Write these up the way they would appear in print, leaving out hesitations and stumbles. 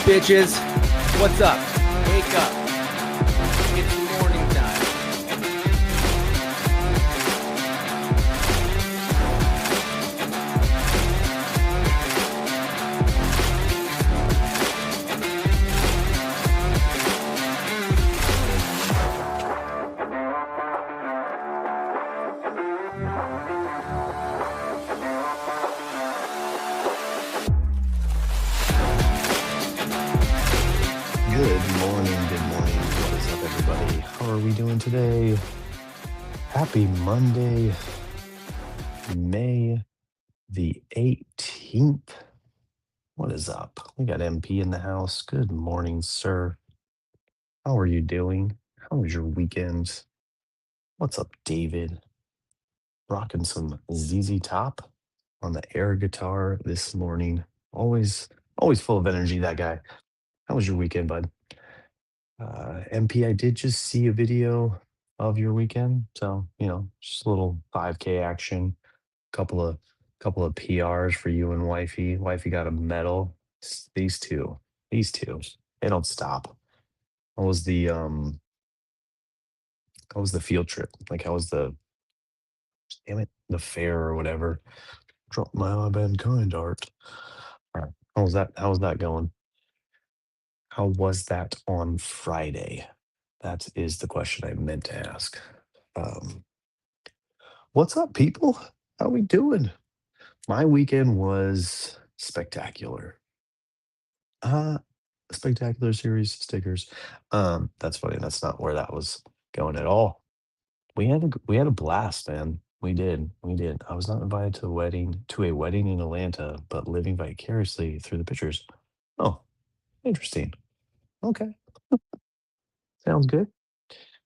bitches. What's up? Wake up. It's morning time. Good morning. Good morning. What is up, everybody? How are we doing today? Happy Monday, May the 18th. What is up? We got MP in the house. Good morning, sir. How are you doing? How was your weekend? What's up, David? Rocking some ZZ Top on the air guitar this morning. Always full of energy, that guy. How was your weekend, bud? MP, I did just see a video of your weekend. So, just a little 5K action, couple of couple of PRs for you and wifey. Wifey got a medal. These two, they don't stop. How was the field trip? Like how was the damn it, the fair or whatever? Drop my band kind art. All right. How was that going? How was that on Friday? That is the question I meant to ask. Um, What's up, people? How we doing? My weekend was spectacular. Uh Spectacular series stickers. That's funny. That's not where that was going at all. We had a blast, man. We did. We did. I was not invited to a wedding in Atlanta, but living vicariously through the pictures. Oh, interesting. Okay. Sounds good.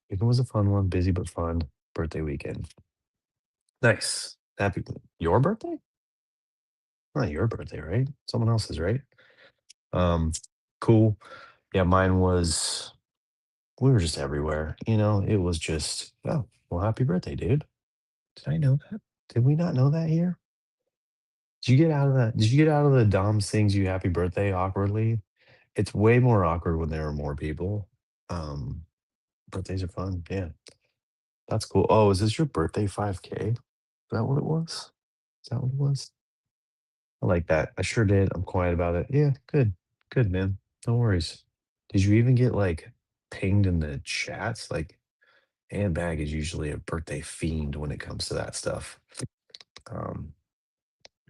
It was a fun one, busy but fun birthday weekend. Nice. Happy your birthday? Not your birthday, right? Someone else's, right? Um, cool. Yeah, mine was we were just everywhere, it was just, "Oh, well, happy birthday, dude." Did I know that? Did we not know that here? Did you get out of the Dom sings you happy birthday awkwardly? It's way more awkward when there are more people. Um, Birthdays are fun, yeah. That's cool. Oh, is this your birthday 5K? Is that what it was? Is that what it was? I like that. I sure did. I'm quiet about it. Yeah, good. Good, man. No worries. Did you even get, like, pinged in the chats? Like, and Bag is usually a birthday fiend when it comes to that stuff. Um,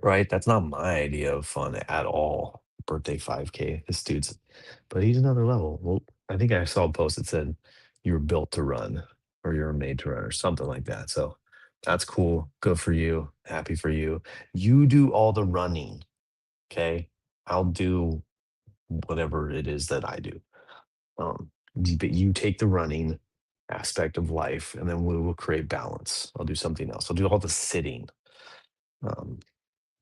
right? That's not my idea of fun at all. Birthday 5K. This dude's, but he's another level. Well, I think I saw a post that said you were built to run or you were made to run or something like that. So that's cool. Good for you. Happy for you. You do all the running. Okay. I'll do whatever it is that I do. But you take the running aspect of life, and then we will create balance. I'll do something else. I'll do all the sitting. Um,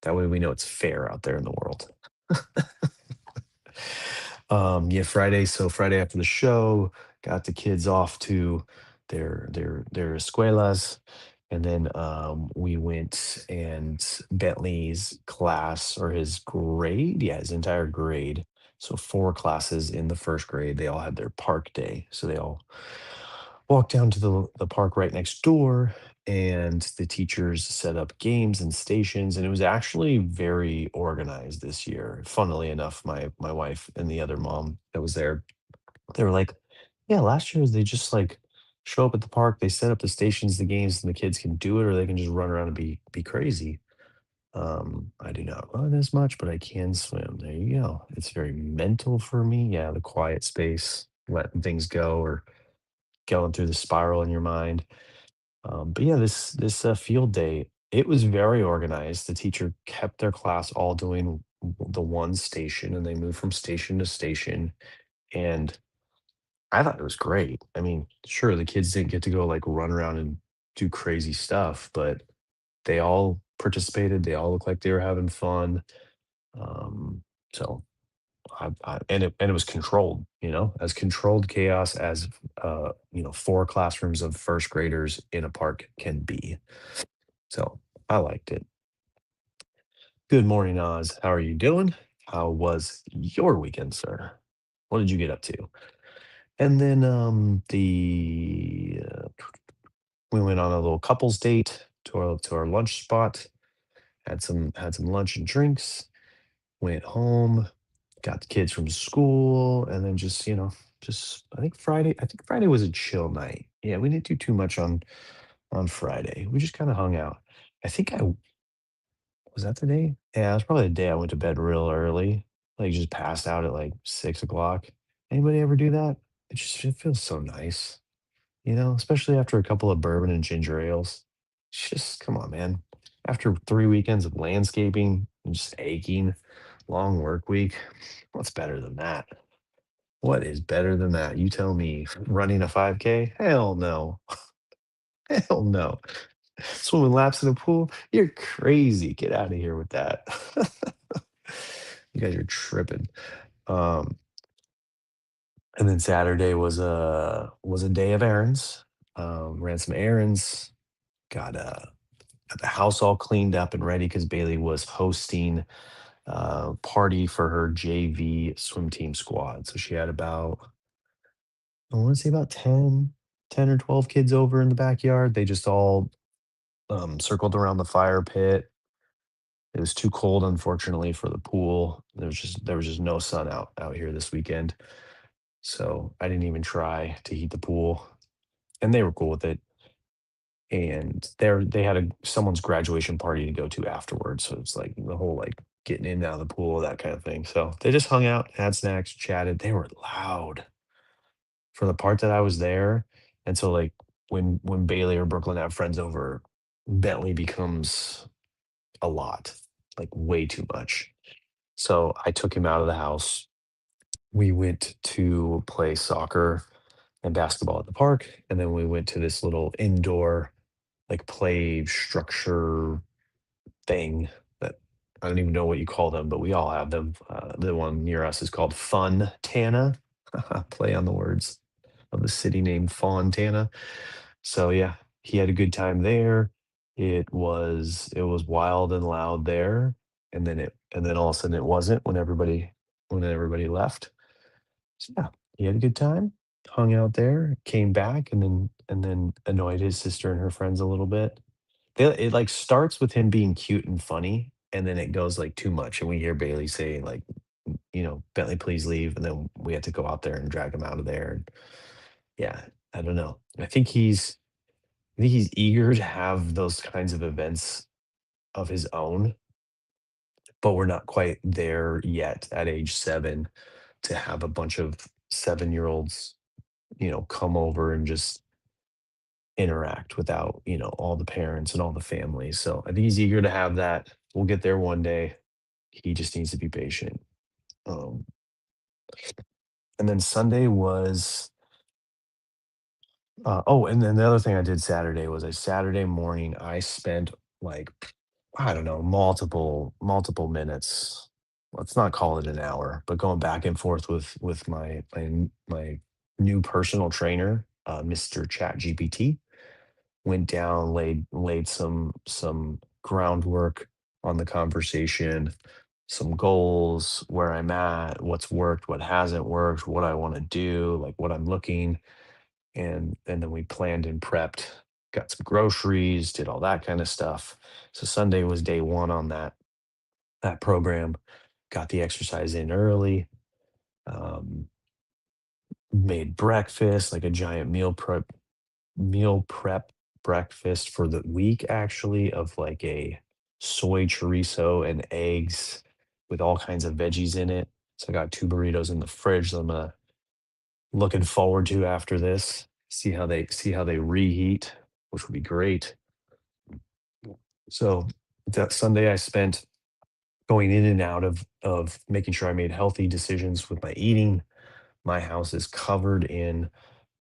that way we know it's fair out there in the world. Yeah, Friday. So Friday after the show, got the kids off to their escuelas, and then we went and Bentley's class or his grade, yeah, his entire grade. So four classes in the first grade. They all had their park day, so they all walked down to the park right next door, and the teachers set up games and stations, and it was actually very organized this year. Funnily enough, my wife and the other mom that was there, they were like, "Yeah, last year they just like show up at the park, they set up the stations, the games, and the kids can do it, or they can just run around and be crazy." I do not run as much, but I can swim. There you go. It's very mental for me. Yeah, the quiet space, letting things go, or going through the spiral in your mind. But yeah, this field day, it was very organized. The teacher kept their class all doing the one station, and they moved from station to station. And I thought it was great. I mean, sure, the kids didn't get to go like run around and do crazy stuff, but they all participated. They all looked like they were having fun. Um, so and it was controlled, as controlled chaos as four classrooms of first graders in a park can be. So I liked it. Good morning, Oz. How are you doing? How was your weekend, sir? What did you get up to? And then the we went on a little couples date to our lunch spot. Had some lunch and drinks. Went home. Got the kids from school, and then just just I think Friday was a chill night. Yeah, we didn't do too much on Friday. We just kind of hung out. I think I was that the day. Yeah, it was probably the day I went to bed real early. Like just passed out at like 6 o'clock. Anybody ever do that? It feels so nice. Especially after a couple of bourbon and ginger ales. It's just come on, man. After 3 weekends of landscaping and just aching, long work week, what's better than that? What is better than that? You tell me. Running a 5K? Hell no. Hell no. Swimming laps in a pool? You're crazy. Get out of here with that. You guys are tripping. Um, and then Saturday was a day of errands. Ran some errands, got got the house all cleaned up and ready because Bailey was hosting a party for her JV swim team squad. So she had about, I want to say about 10 or 12 kids over in the backyard. They just all circled around the fire pit. It was too cold, unfortunately, for the pool. There was just no sun out here this weekend. So I didn't even try to heat the pool. And they were cool with it. And they had someone's graduation party to go to afterwards, so it's like the whole, like, getting in and out of the pool, that kind of thing, so they just hung out, had snacks, chatted. They were loud for the part that I was there, and so, like, when Bailey or Brooklyn have friends over, Bentley becomes a lot, like, way too much. So I took him out of the house. We went to play soccer and basketball at the park, and then we went to this little indoor, like, play structure thing that I don't even know what you call them, but we all have them. The one near us is called Fun Tana. Play on the words of the city named Fontana. So yeah, he had a good time there. It was wild and loud there, and then all of a sudden it wasn't when everybody left. So yeah, he had a good time, hung out there, came back, and then annoyed his sister and her friends a little bit. It, like, starts with him being cute and funny, and then it goes, like, too much, and we hear Bailey say, like, "Bentley, please leave," and then we have to go out there and drag him out of there, and yeah, I don't know. I think he's eager to have those kinds of events of his own, but we're not quite there yet at age 7 to have a bunch of seven-year-olds, come over and just interact without, all the parents and all the families. So I think he's eager to have that. We'll get there one day. He just needs to be patient. Um, and then Sunday was, oh, and then the other thing I did Saturday was a Saturday morning. I spent like, I don't know, multiple minutes. Let's not call it an hour, but going back and forth with my new personal trainer, Mr. Chat GPT. Went down, laid some groundwork on the conversation, some goals, where I'm at, what's worked, what hasn't worked, what I want to do, like what I'm looking, and then we planned and prepped, got some groceries, did all that kind of stuff. So Sunday was day one on that program. Got the exercise in early. Um, Made breakfast, like a giant meal prep breakfast for the week, actually, of like a soy chorizo and eggs with all kinds of veggies in it. So I got 2 burritos in the fridge that I'm looking forward to after this. See how they reheat, which would be great. So that Sunday I spent going in and out of making sure I made healthy decisions with my eating. My house is covered in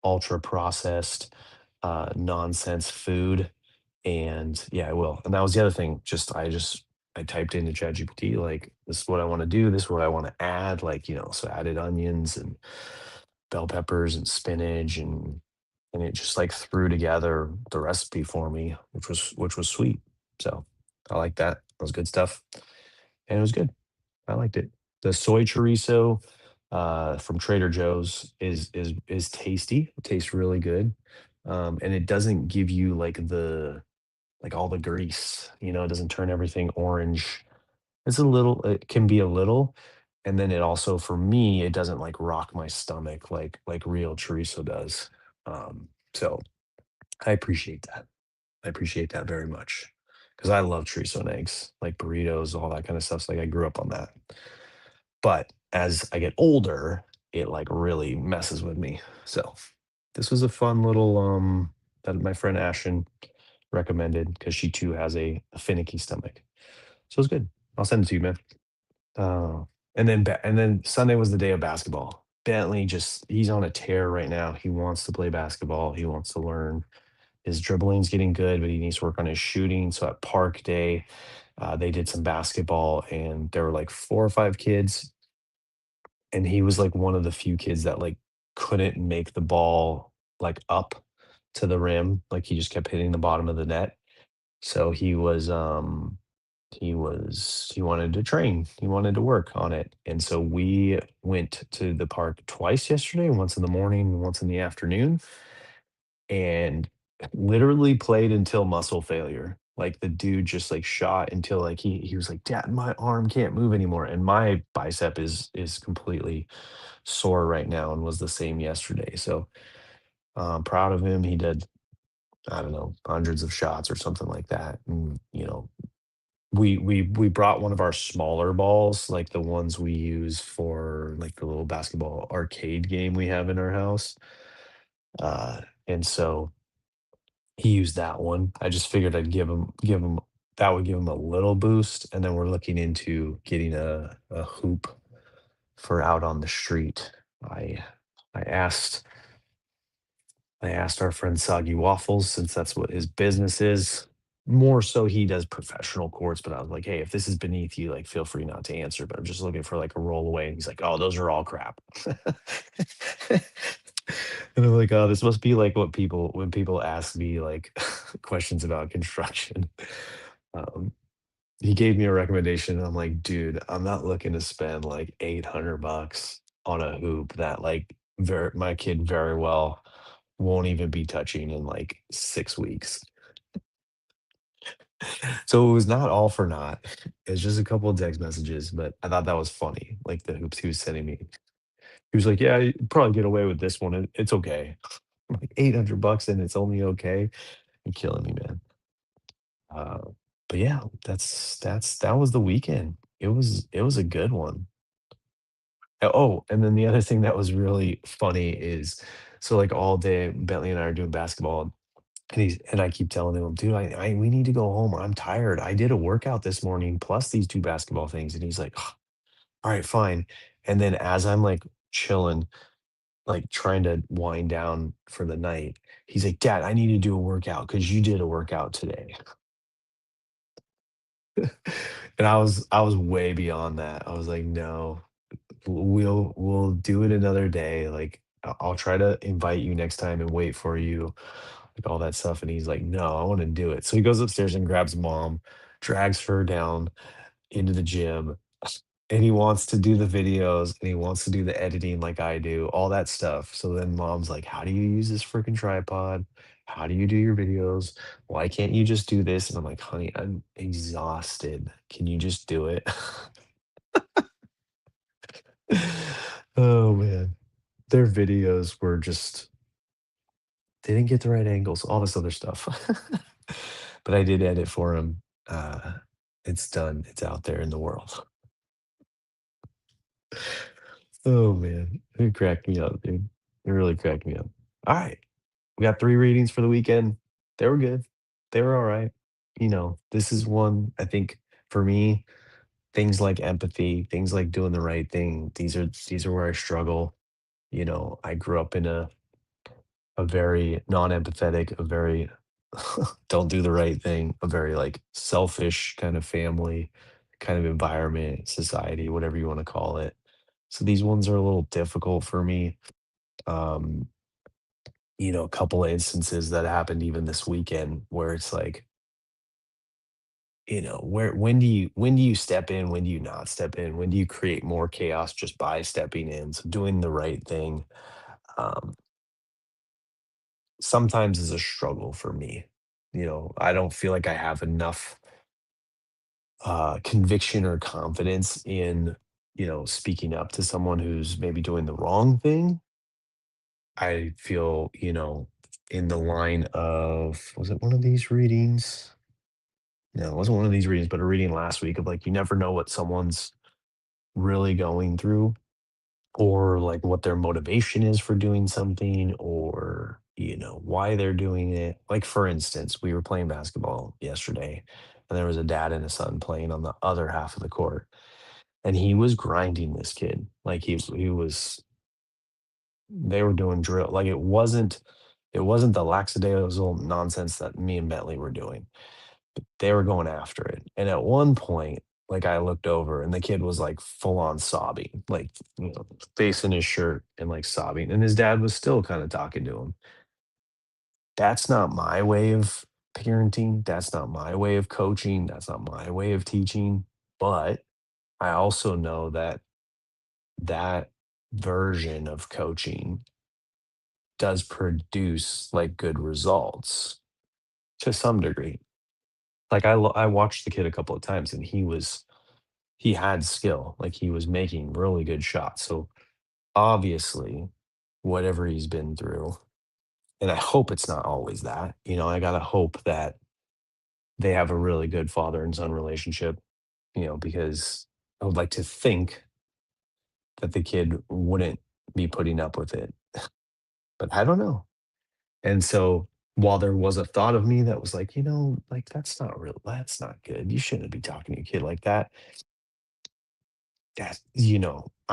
ultra processed nonsense food. And yeah, I will. And that was the other thing. I typed into ChatGPT, like, this is what I want to do, this is what I want to add, like, so added onions and bell peppers and spinach, and it just like threw together the recipe for me, which was sweet. So I like that. That was good stuff. And it was good. I liked it. The soy chorizo. from Trader Joe's is tasty. It tastes really good. And it doesn't give you like all the grease, it doesn't turn everything orange. It can be a little, and then it also for me, it doesn't like rock my stomach like real chorizo does. So I appreciate that. I appreciate that very much because I love chorizo and eggs, like burritos, all that kind of stuff. So like I grew up on that. But as I get older, it like really messes with me. So this was a fun little that my friend Ashton recommended because she too has a finicky stomach. So it's good. I'll send it to you, man. Uh, and then Sunday was the day of basketball. Bentley just he's on a tear right now. He wants to play basketball. He wants to learn. His dribbling's getting good, but he needs to work on his shooting. So at Park Day, they did some basketball, and there were like 4 or 5 kids, and he was like one of the few kids that like couldn't make the ball like up to the rim. Like he just kept hitting the bottom of the net. So he wanted to train. He wanted to work on it. And so we went to the park twice yesterday, once in the morning and once in the afternoon, and literally played until muscle failure. Like the dude just like shot until like he was like, "Dad, my arm can't move anymore." And my bicep is completely sore right now and was the same yesterday. So proud of him. He did, I don't know, hundreds of shots or something like that. And we brought one of our smaller balls, like the ones we use for like the little basketball arcade game we have in our house. And so he used that one. I just figured I'd give him that would give him a little boost. And then we're looking into getting a hoop for out on the street. I I asked I asked our friend Soggy Waffles, since that's what his business is. More so, he does professional courts, but I was like, "Hey, if this is beneath you, like, feel free not to answer, but I'm just looking for, like, a roll away." And he's like, "Oh, those are all crap." And I'm like, "Oh, this must be like what people when people ask me, like, questions about construction." Um, he gave me a recommendation, and I'm like, "Dude, I'm not looking to spend, like, 800 bucks on a hoop that, like, my kid very well won't even be touching in, like, 6 weeks." So it was not all for naught. It's just a couple of text messages, but I thought that was funny, like, the hoops he was sending me. He was like, "Yeah, you'd probably get away with this one, it's okay." I'm like, 800 bucks and it's only okay? You're killing me, man. Uh, but yeah, that was the weekend. It was a good one. Oh, and then the other thing that was really funny is so, like, all day, Bentley and I are doing basketball, and I keep telling him, "Dude, I we need to go home. I'm tired. I did a workout this morning plus these 2 basketball things." And he's like, "Ugh, alright, fine." And then as I'm, like, chilling, like, trying to wind down for the night, he's like, "Dad, I need to do a workout because you did a workout today." And I was way beyond that. I was like, "No, we'll do it another day, like, I'll try to invite you next time and wait for you," like, all that stuff, and he's like, "No, I wanna do it." So he goes upstairs and grabs mom, drags her down into the gym, and he wants to do the videos, and he wants to do the editing like I do, all that stuff. So then mom's like, "How do you use this freaking tripod? How do you do your videos? Why can't you just do this?" And I'm like, "Honey, I'm exhausted. Can you just do it?" Oh, man. Their videos were just they didn't get the right angles, all this other stuff. But I did edit for him. It's done. It's out there in the world. Oh, man. It cracked me up, dude. It really cracked me up. Alright. We got 3 readings for the weekend. They were good. They were alright. This is one, I think, for me, things like empathy, things like doing the right thing, these are where I struggle. I grew up in a very non-empathetic, a very don't do the right thing, a very, like, selfish kind of family, kind of environment, society, whatever you wanna call it. So these ones are a little difficult for me. Um, a couple of instances that happened even this weekend where it's like, when do you step in, when do you not step in, when do you create more chaos just by stepping in? So doing the right thing um, sometimes is a struggle for me. I don't feel like I have enough conviction or confidence in speaking up to someone who's maybe doing the wrong thing. I feel, in the line of, was it one of these readings? No, it wasn't one of these readings, but a reading last week of like, you never know what someone's really going through or like what their motivation is for doing something or, why they're doing it. Like, for instance, we were playing basketball yesterday and there was a dad and a son playing on the other half of the court and he was grinding this kid. Like they were doing drill. Like it wasn't the lackadaisical nonsense that me and Bentley were doing. They were going after it. And at one point, like I looked over and the kid was like full on sobbing, like, face in his shirt and like sobbing. And his dad was still kind of talking to him. That's not my way of parenting. That's not my way of coaching. That's not my way of teaching. But I also know that that version of coaching does produce like good results to some degree. Like I watched the kid a couple of times and he had skill, like he was making really good shots. So obviously, whatever he's been through, and I hope it's not always that, I gotta hope that they have a really good father and son relationship, because I would like to think that the kid wouldn't be putting up with it, but I don't know. And so while there was a thought of me that was like, like that's not good. You shouldn't be talking to a kid like that. I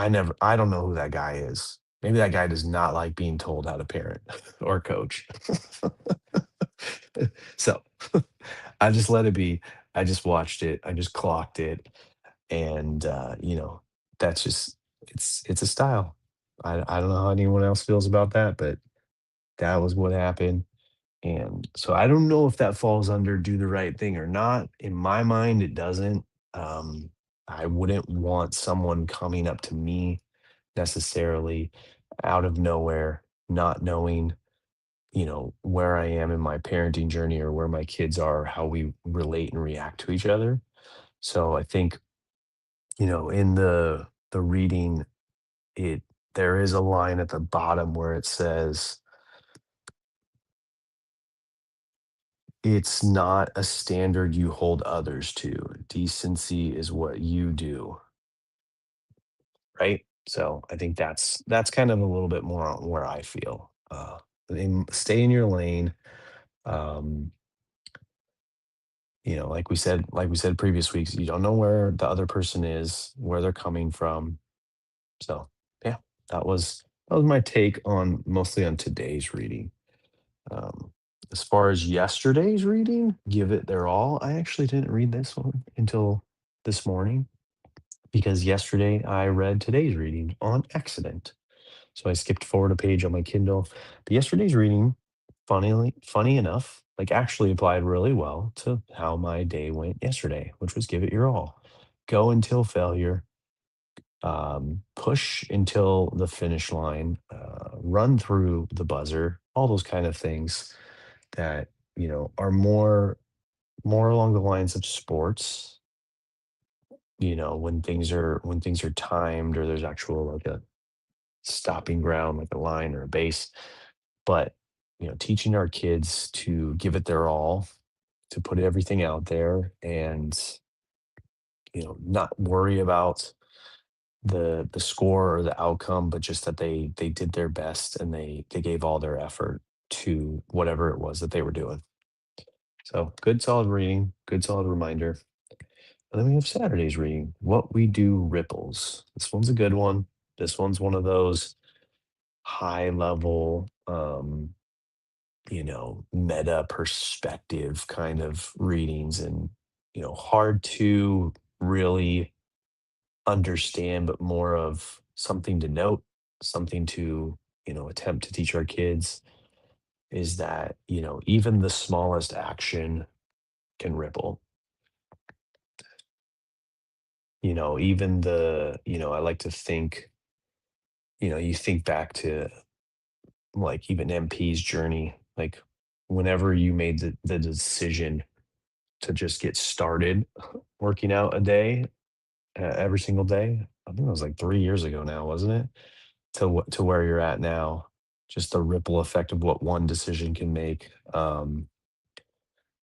don't know who that guy is. Maybe that guy does not like being told how to parent or coach. So I just let it be. I just watched it. I just clocked it. And that's just it's a style. I don't know how anyone else feels about that, but that was what happened. And so I don't know if that falls under do the right thing or not. In my mind, it doesn't. Um, I wouldn't want someone coming up to me necessarily out of nowhere, not knowing, where I am in my parenting journey or where my kids are, how we relate and react to each other. So I think, in the reading, it there is a line at the bottom where it says, it's not a standard you hold others to. Decency is what you do, right? So I think that's kind of a little bit more on where I feel. Stay in your lane. Um, like we said previous weeks, you don't know where the other person is, where they're coming from. So yeah, that was my take on mostly on today's reading. Um, as far as yesterday's reading, give it their all. I actually didn't read this one until this morning because yesterday I read today's reading on accident. So I skipped forward a page on my Kindle. But yesterday's reading, funny enough, like actually applied really well to how my day went yesterday, which was give it your all. Go until failure, push until the finish line, run through the buzzer, all those kind of things that are more along the lines of sports. When things are timed or there's actual like a stopping ground, like a line or a base. But teaching our kids to give it their all, to put everything out there, and not worry about the score or the outcome, but just that they did their best and they gave all their effort to whatever it was that they were doing. So good solid reading, good solid reminder. And then we have Saturday's reading, What We Do Ripples. This one's a good one. This one's one of those high level, meta perspective kind of readings and, hard to really understand, but more of something to note, something to, attempt to teach our kids is that, even the smallest action can ripple. even I like to think, you think back to like even MP's journey, like whenever you made the decision to just get started working out a day, every single day. I think it was like 3 years ago now, wasn't it? To where you're at now, just the ripple effect of what one decision can make. The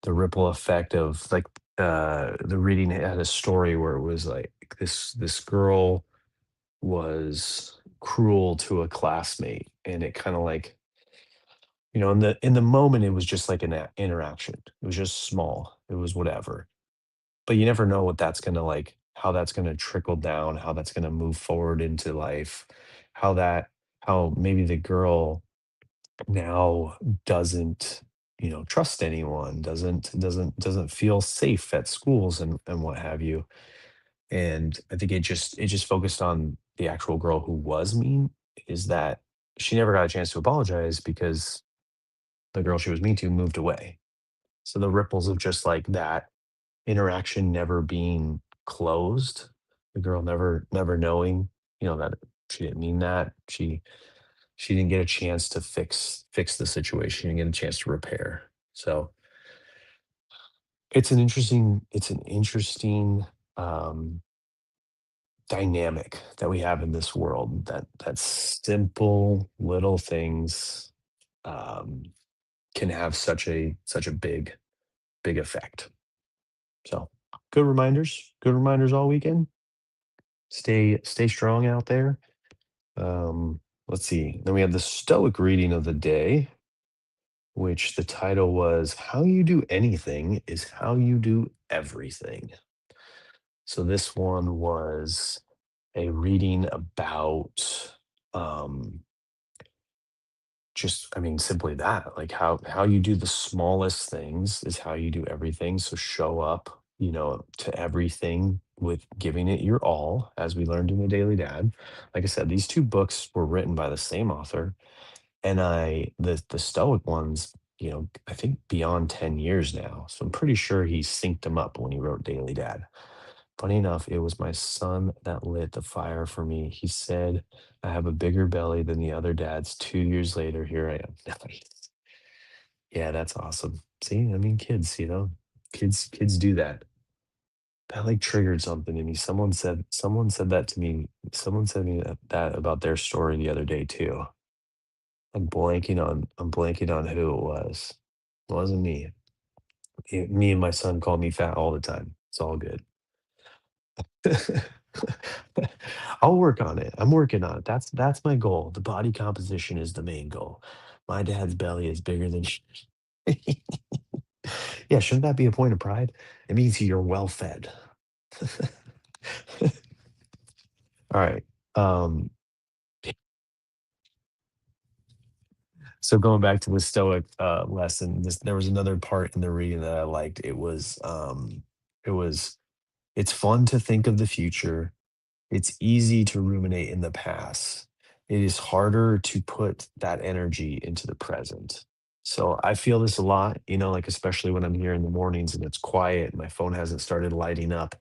ripple effect of like the reading had a story where it was like this girl was cruel to a classmate, and it kind of like, in the moment it was just like an interaction. It was just small. It was whatever, but you never know what that's going to like, how that's going to trickle down, how that's going to move forward into life, how that how maybe the girl now doesn't, trust anyone, doesn't feel safe at schools and what have you. And I think it just focused on the actual girl who was mean, is that she never got a chance to apologize because the girl she was mean to moved away. So the ripples of just like that interaction never being closed, the girl never knowing, that she didn't mean that. She didn't get a chance to fix the situation and get a chance to repair. So it's an interesting um dynamic that we have in this world, that simple little things um can have such a big effect. So good reminders all weekend. Stay strong out there. Let's see. Then we have the Stoic reading of the day, which the title was "How You Do Anything is How You Do Everything." So this one was a reading about um just, I mean, simply that, like how you do the smallest things is how you do everything. So show up, to everything with giving it your all, as we learned in the Daily Dad. Like I said, these two books were written by the same author, and the Stoic ones, I think beyond 10 years now. So I'm pretty sure he synced them up when he wrote Daily Dad. Funny enough, it was my son that lit the fire for me. He said, "I have a bigger belly than the other dads." 2 years later, here I am. Nice. Yeah, that's awesome. See, I mean, kids, kids do that. That like triggered something in me. Someone said that to me. Someone said me that about their story the other day too. I'm blanking on who it was. It wasn't me. Me and my son call me fat all the time. It's all good. I'll work on it. I'm working on it. That's my goal. The body composition is the main goal. My dad's belly is bigger than Yeah, shouldn't that be a point of pride? It means you're well fed. All right. Um, so going back to the Stoic lesson, there was another part in the reading that I liked. It was it's fun to think of the future. It's easy to ruminate in the past. It is harder to put that energy into the present. So I feel this a lot, like especially when I'm here in the mornings and it's quiet, and my phone hasn't started lighting up.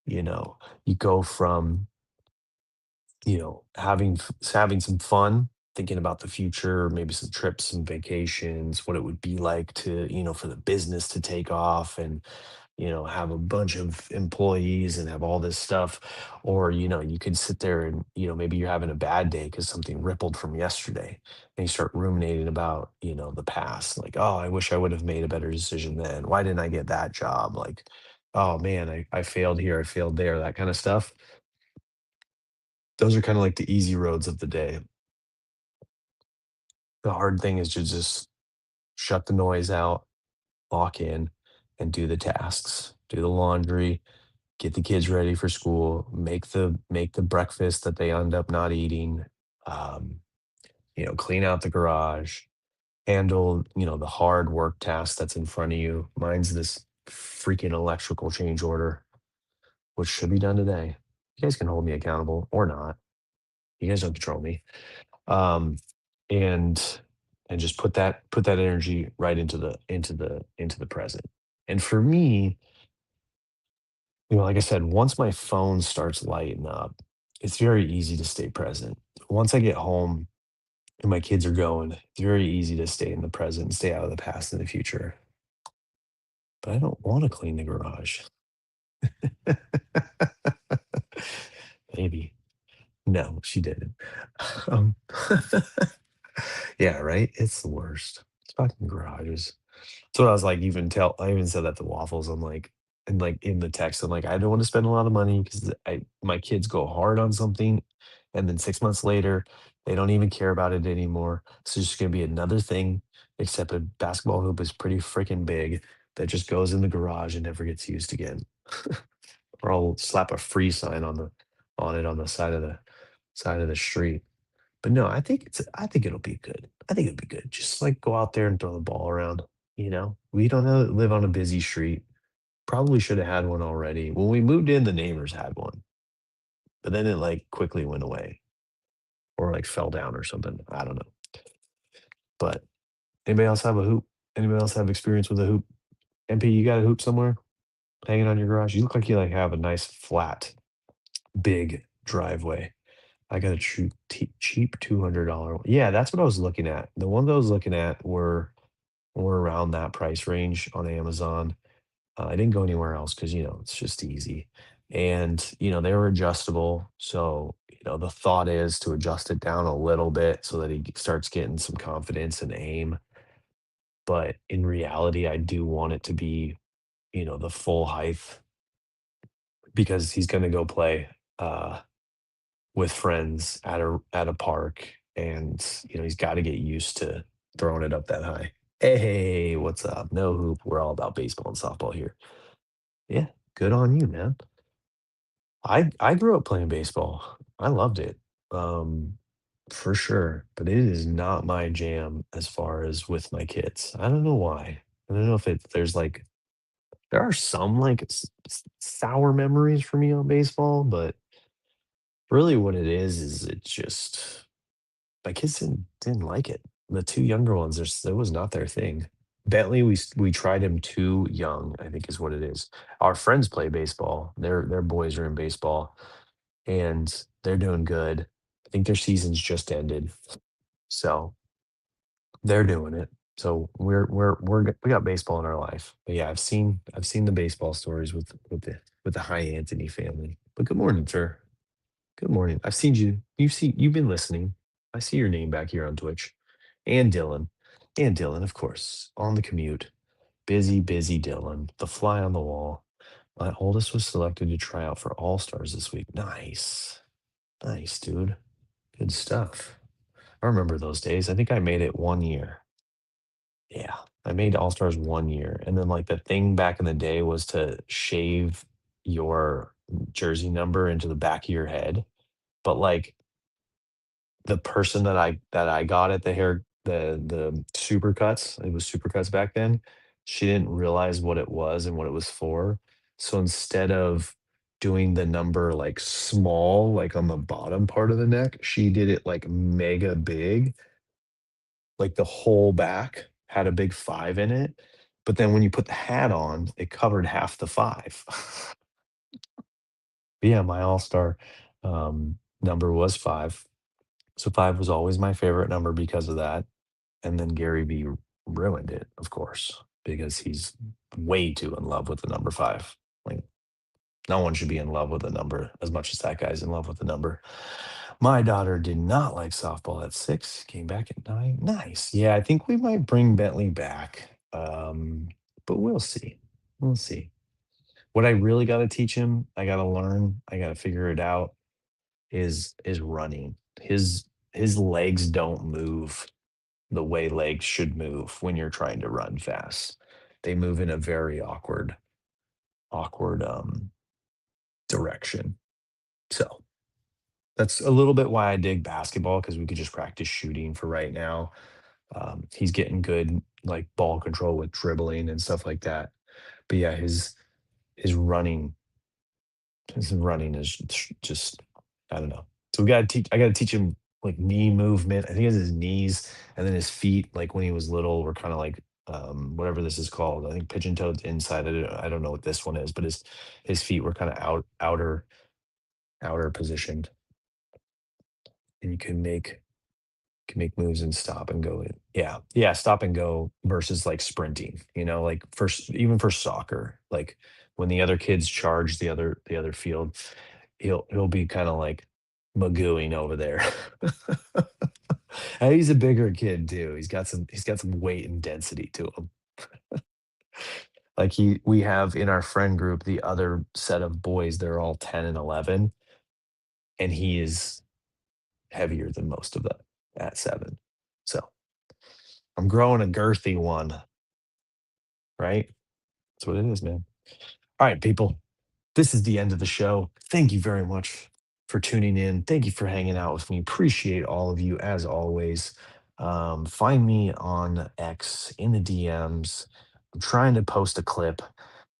You know, you go from, having some fun, thinking about the future, maybe some trips, some vacations, what it would be like to, for the business to take off and, have a bunch of employees and have all this stuff. Or, you could sit there and, maybe you're having a bad day because something rippled from yesterday, and you start ruminating about, the past. Like, oh, I wish I would have made a better decision then. Why didn't I get that job? Like, oh man, I failed here, I failed there, that kind of stuff. Those are kind of like the easy roads of the day. The hard thing is to just shut the noise out, lock in, and do the tasks, do the laundry, get the kids ready for school, make the breakfast that they end up not eating, um, clean out the garage, handle, the hard work task that's in front of you. Mine's this freaking electrical change order, which should be done today. You guys can hold me accountable or not. You guys don't control me. Um, and just put that energy right into the present. And for me, like I said, once my phone starts lighting up, it's very easy to stay present. Once I get home and my kids are going, it's very easy to stay in the present and stay out of the past and the future. But I don't want to clean the garage. Maybe. No, she didn't. Um, yeah, right? It's the worst. It's fucking garages. That's what I was like, I even said that to Waffles. I'm like, and like in the text, I'm like, I don't want to spend a lot of money because I my kids go hard on something, and then 6 months later, they don't even care about it anymore. So it's just gonna be another thing, except a basketball hoop is pretty freaking big that just goes in the garage and never gets used again. Or I'll slap a free sign on it on the side of the street. But no, I think it'll be good. I think it'll be good. Just like go out there and throw the ball around. We don't live on a busy street. Probably should have had one already. When we moved in, the neighbors had one, but then it like quickly went away or like fell down or something. I don't know. But anybody else have a hoop? Anybody else have experience with a hoop? MP, you got a hoop somewhere hanging on your garage? You look like you like have a nice flat, big driveway. I got a cheap $200. Yeah, that's what I was looking at. The ones I was looking at were around that price range on Amazon. I didn't go anywhere else because it's just easy, and they were adjustable. So the thought is to adjust it down a little bit so that he starts getting some confidence and aim. But in reality, I do want it to be the full height because he's going to go play. With friends at a park, and he's got to get used to throwing it up that high. Hey, what's up? No hoop. We're all about baseball and softball here. Yeah, good on you, man. I grew up playing baseball. I loved it. Um, for sure, but it is not my jam as far as with my kids. I don't know why. I don't know if there's like there are some like sour memories for me on baseball, but really what it is it's just my kids didn't like it. The 2 younger ones, it was not their thing. Bentley, we tried him too young, I think is what it is. Our friends play baseball. Their boys are in baseball, and they're doing good. I think their season's just ended, so they're doing it. So we got baseball in our life. But yeah, I've seen the baseball stories with the High Anthony family. But good morning, sir. Good morning. I've seen you. You've been listening. I see your name back here on Twitch. And Dylan. And Dylan, of course, on the commute. Busy, busy Dylan. The fly on the wall. My oldest was selected to try out for All Stars this week. Nice. Nice, dude. Good stuff. I remember those days. I think I made it 1 year. Yeah. I made All Stars 1 year. And then like the thing back in the day was to shave your jersey number into the back of your head. But like the person that I got at the supercuts, it was supercuts back then, she didn't realize what it was and what it was for. So instead of doing the number, like, small, like, on the bottom part of the neck, she did it, like, mega big, like, the whole back had a big 5 in it, but then when you put the hat on, it covered half the 5. Yeah, my all-star, number was 5. So 5 was always my favorite number because of that, and then Gary Vee ruined it, of course, because he's way too in love with the number 5. Like, no one should be in love with a number as much as that guy's in love with the number. My daughter did not like softball at 6, came back at 9. Nice. Yeah, I think we might bring Bentley back, but we'll see. We'll see. What I really gotta teach him, I gotta learn, I gotta figure it out, is running. His legs don't move the way legs should move when you're trying to run fast. They move in a very awkward direction. So that's a little bit why I dig basketball because we could just practice shooting for right now. He's getting good like ball control with dribbling and stuff like that. But yeah, his running his running is just I don't know. So we gotta teach. I gotta teach him like knee movement. I think it's his knees and then his feet. Like when he was little, were kind of like whatever this is called. I think pigeon toed inside. I don't know what this one is, but his feet were kind of outer positioned, and you can make moves and stop and go. Yeah, yeah, stop and go versus like sprinting. Like even for soccer, like when the other kids charge the other field, he'll be kind of like magooing over there. And he's a bigger kid too. He's got some weight and density to him. Like we have in our friend group the other set of boys, they're all 10 and 11, and he is heavier than most of them at 7. So I'm growing a girthy one, right? That's what it is, man. All right, people. This is the end of the show. Thank you very much for tuning in. Thank you for hanging out with me. Appreciate all of you as always. Find me on X in the DMs. I'm trying to post a clip.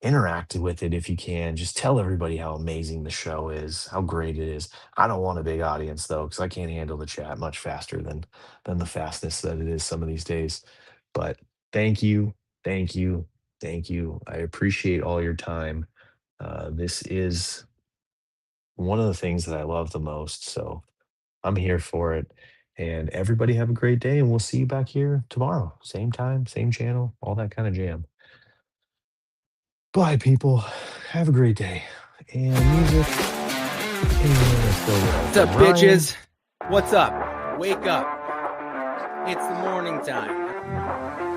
Interact with it if you can. Just tell everybody how amazing the show is, how great it is. I don't want a big audience though, because I can't handle the chat much faster than the fastness that it is some of these days. But thank you, thank you, thank you. I appreciate all your time. This is one of the things that I love the most. So I'm here for it. And everybody have a great day. And we'll see you back here tomorrow. Same time, same channel, all that kind of jam. Bye, people. Have a great day. And music. And let's go with What's up, Uncle Ryan. bitches? What's up? Wake up. It's the morning time.